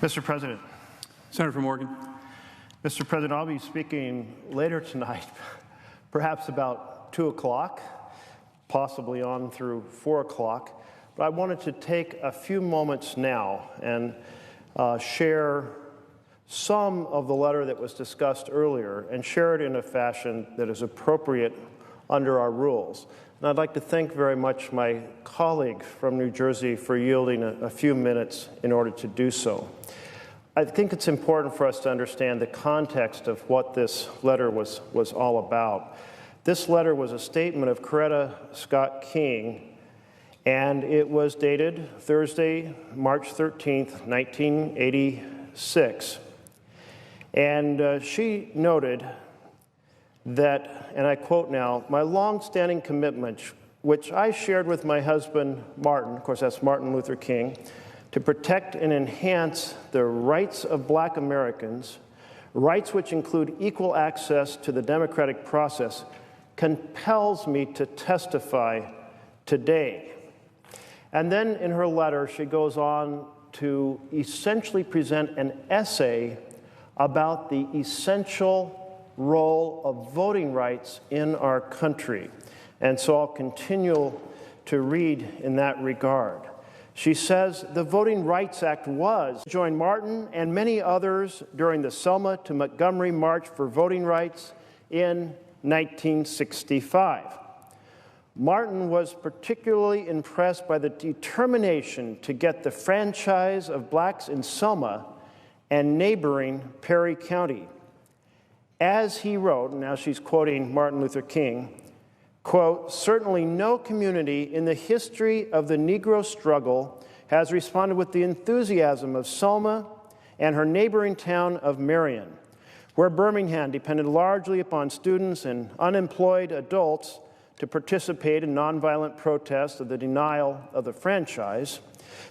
Mr. President. Senator from Oregon. Mr. President, I'll be speaking later tonight, perhaps about 2 o'clock, possibly on through 4 o'clock. But I wanted to take a few moments now and share some of the letter that was discussed earlier and share it in a fashion that is appropriate under our rules. And I'd like to thank very much my colleague from New Jersey for yielding a few minutes in order to do so. I think it's important for us to understand the context of what this letter was all about. This letter was a statement of Coretta Scott King, and it was dated Thursday, March 13th, 1986. And she noted that, and I quote now, "My long-standing commitment, which I shared with my husband, Martin," of course that's Martin Luther King, "to protect and enhance the rights of Black Americans, rights which include equal access to the democratic process, compels me to testify today." And then in her letter, she goes on to essentially present an essay about the essential role of voting rights in our country. And so I'll continue to read in that regard. She says, "The Voting Rights Act was," joined Martin and many others during the Selma to Montgomery March for Voting Rights in 1965. Martin was particularly impressed by the determination to get the franchise of blacks in Selma and neighboring Perry County. As he wrote, now she's quoting Martin Luther King, quote, "Certainly no community in the history of the Negro struggle has responded with the enthusiasm of Selma and her neighboring town of Marion, where Birmingham depended largely upon students and unemployed adults to participate in nonviolent protests of the denial of the franchise.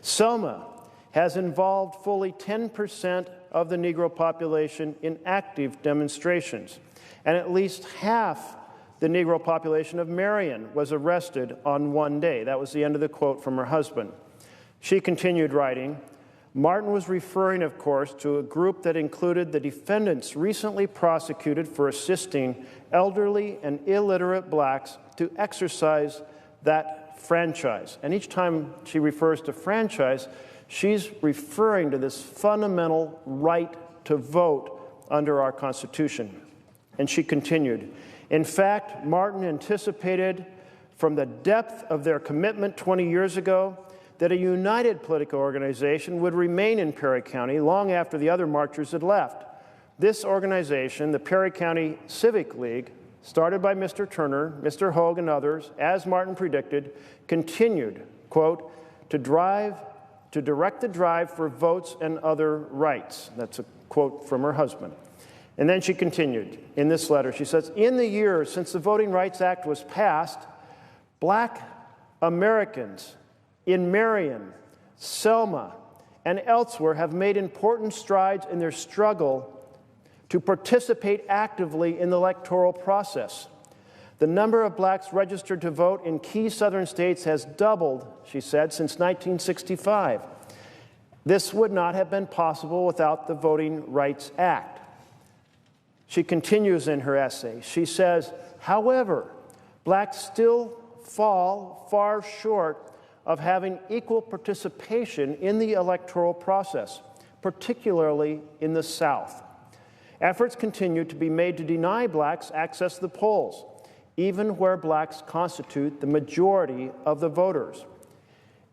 Selma has involved fully 10% of the Negro population in active demonstrations, and at least half the Negro population of Marion was arrested on one day." That was the end of the quote from her husband. She continued writing, "Martin was referring, of course, to a group that included the defendants recently prosecuted for assisting elderly and illiterate blacks to exercise that franchise." And each time she refers to franchise, she's referring to this fundamental right to vote under our Constitution. And she continued, "In fact, Martin anticipated from the depth of their commitment 20 years ago that a united political organization would remain in Perry County long after the other marchers had left. This organization, the Perry County Civic League, started by Mr. Turner, Mr. Hogue, and others, as Martin predicted, continued, quote, to direct the drive for votes and other rights." That's a quote from her husband. And then she continued in this letter. She says, "In the years since the Voting Rights Act was passed, Black Americans in Marion, Selma, and elsewhere have made important strides in their struggle to participate actively in the electoral process. The number of blacks registered to vote in key southern states has doubled," she said, "since 1965. This would not have been possible without the Voting Rights Act." She continues in her essay. She says, "However, blacks still fall far short of having equal participation in the electoral process, particularly in the South. Efforts continue to be made to deny blacks access to the polls, even where blacks constitute the majority of the voters.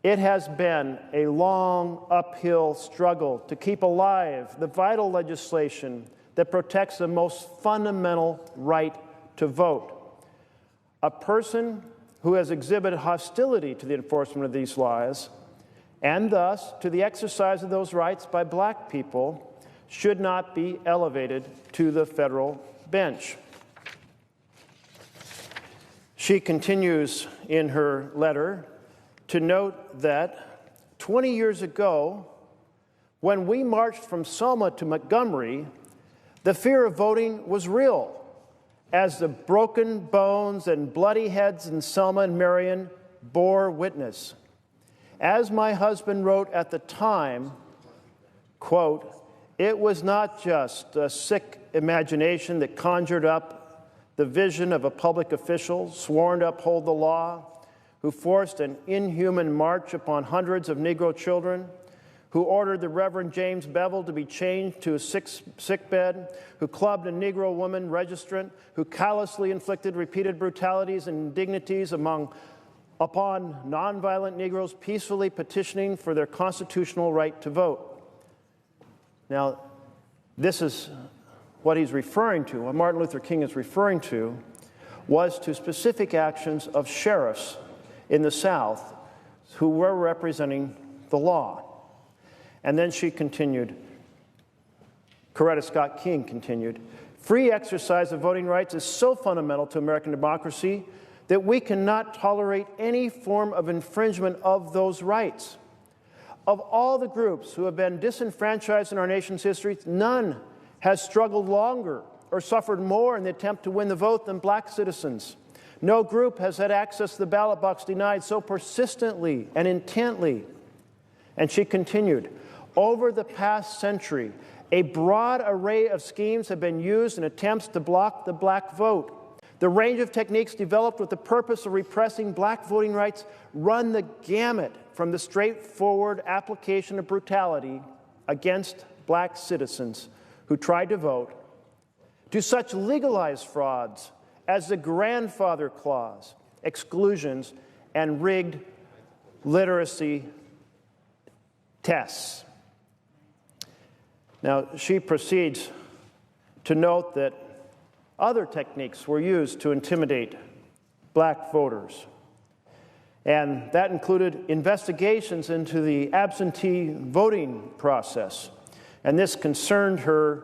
It has been a long uphill struggle to keep alive the vital legislation that protects the most fundamental right to vote. A person who has exhibited hostility to the enforcement of these laws, and thus to the exercise of those rights by black people, should not be elevated to the federal bench." She continues in her letter to note that 20 years ago, when we marched from Selma to Montgomery, the fear of voting was real, as the broken bones and bloody heads in Selma and Marion bore witness. As my husband wrote at the time, quote, "It was not just a sick imagination that conjured up the vision of a public official sworn to uphold the law, who forced an inhuman march upon hundreds of Negro children, who ordered the Reverend James Bevel to be chained to a sickbed, who clubbed a Negro woman registrant, who callously inflicted repeated brutalities and indignities upon nonviolent Negroes peacefully petitioning for their constitutional right to vote." Now, this is what he's referring to, what Martin Luther King is referring to, was to specific actions of sheriffs in the South who were representing the law. And then she continued, Coretta Scott King continued, "Free exercise of voting rights is so fundamental to American democracy that we cannot tolerate any form of infringement of those rights. Of all the groups who have been disenfranchised in our nation's history, none has struggled longer or suffered more in the attempt to win the vote than black citizens. No group has had access to the ballot box denied so persistently and intently." And she continued, "Over the past century, a broad array of schemes have been used in attempts to block the black vote. The range of techniques developed with the purpose of repressing black voting rights run the gamut from the straightforward application of brutality against black citizens who tried to vote to such legalized frauds as the grandfather clause, exclusions, and rigged literacy tests." Now, she proceeds to note that other techniques were used to intimidate black voters. And that included investigations into the absentee voting process. And this concerned her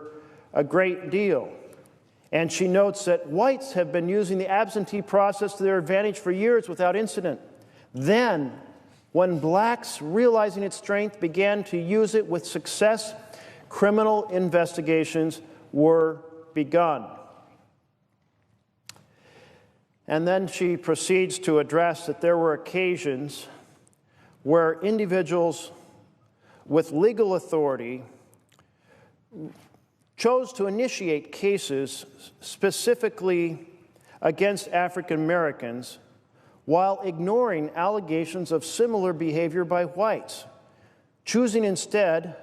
a great deal. And she notes that whites have been using the absentee process to their advantage for years without incident. Then, when blacks, realizing its strength, began to use it with success, criminal investigations were begun. And then she proceeds to address that there were occasions where individuals with legal authority chose to initiate cases specifically against African Americans while ignoring allegations of similar behavior by whites, choosing instead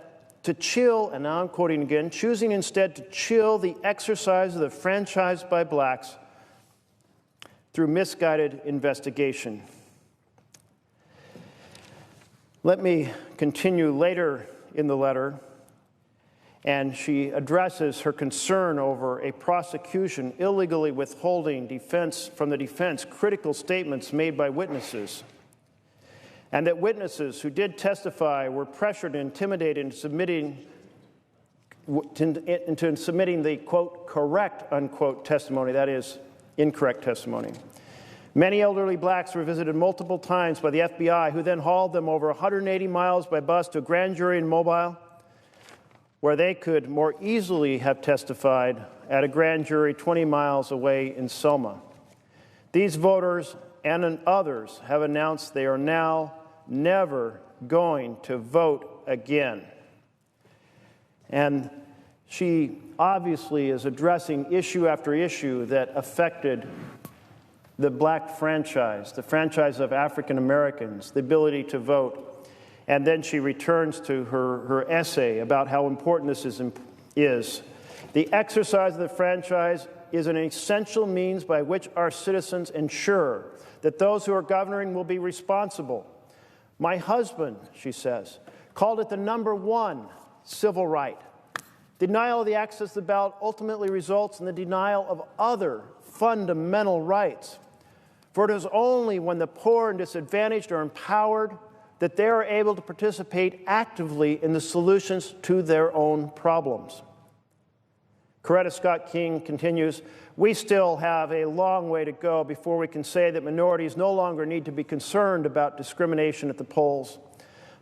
to chill, and now I'm quoting again, choosing instead to chill the exercise of the franchise by blacks through misguided investigation. Let me continue later in the letter, and she addresses her concern over a prosecution illegally withholding from the defense critical statements made by witnesses, and that witnesses who did testify were pressured and intimidated into submitting the, quote, correct, unquote, testimony, that is, incorrect testimony. Many elderly blacks were visited multiple times by the FBI, who then hauled them over 180 miles by bus to a grand jury in Mobile, where they could more easily have testified at a grand jury 20 miles away in Selma. These voters and others have announced they are now never going to vote again. And she obviously is addressing issue after issue that affected the black franchise, the franchise of African Americans, the ability to vote. And then she returns to her essay about how important this is. The exercise of the franchise is an essential means by which our citizens ensure that those who are governing will be responsible. My husband, she says, called it the #1 civil right. Denial of the access to the ballot ultimately results in the denial of other fundamental rights. For it is only when the poor and disadvantaged are empowered that they are able to participate actively in the solutions to their own problems. Coretta Scott King continues, "We still have a long way to go before we can say that minorities no longer need to be concerned about discrimination at the polls.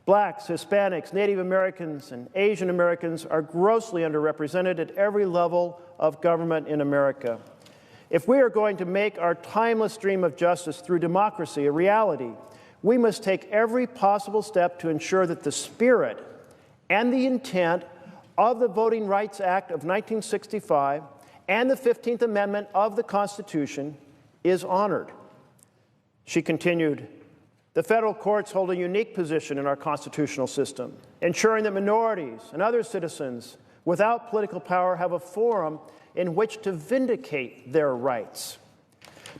Blacks, Hispanics, Native Americans, and Asian Americans are grossly underrepresented at every level of government in America. If we are going to make our timeless dream of justice through democracy a reality, we must take every possible step to ensure that the spirit and the intent of the Voting Rights Act of 1965 and the 15th Amendment of the Constitution is honored. She continued, the federal courts hold a unique position in our constitutional system, ensuring that minorities and other citizens without political power have a forum in which to vindicate their rights.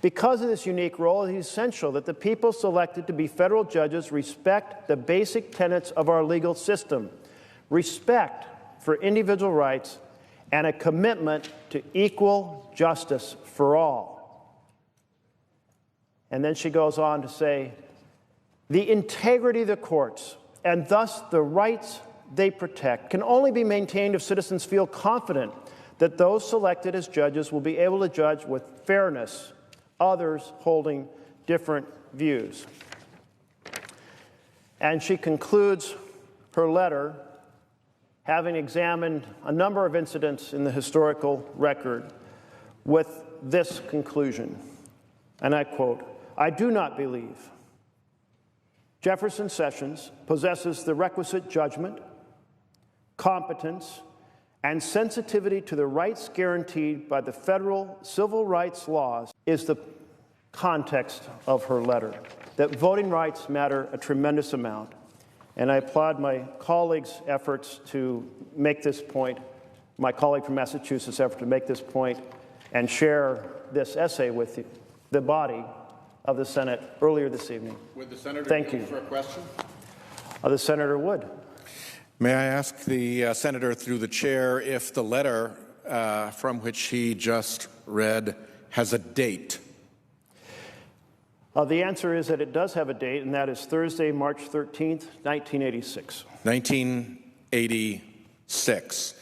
Because of this unique role, it is essential that the people selected to be federal judges respect the basic tenets of our legal system, respect for individual rights, and a commitment to equal justice for all. And then she goes on to say, the integrity of the courts, and thus the rights they protect, can only be maintained if citizens feel confident that those selected as judges will be able to judge with fairness others holding different views. And she concludes her letter, having examined a number of incidents in the historical record, with this conclusion, and I quote, I do not believe Jefferson Sessions possesses the requisite judgment, competence, and sensitivity to the rights guaranteed by the federal civil rights laws is the context of her letter, that voting rights matter a tremendous amount. And I applaud my colleague's efforts to make this point, my colleague from Massachusetts' effort to make this point and share this essay with the body of the Senate earlier this evening. Would the Senator Thank you for a question? The Senator would. May I ask the Senator through the chair if the letter from which he just read has a date? The answer is that it does have a date, and that is Thursday, March 13th, 1986. 1986.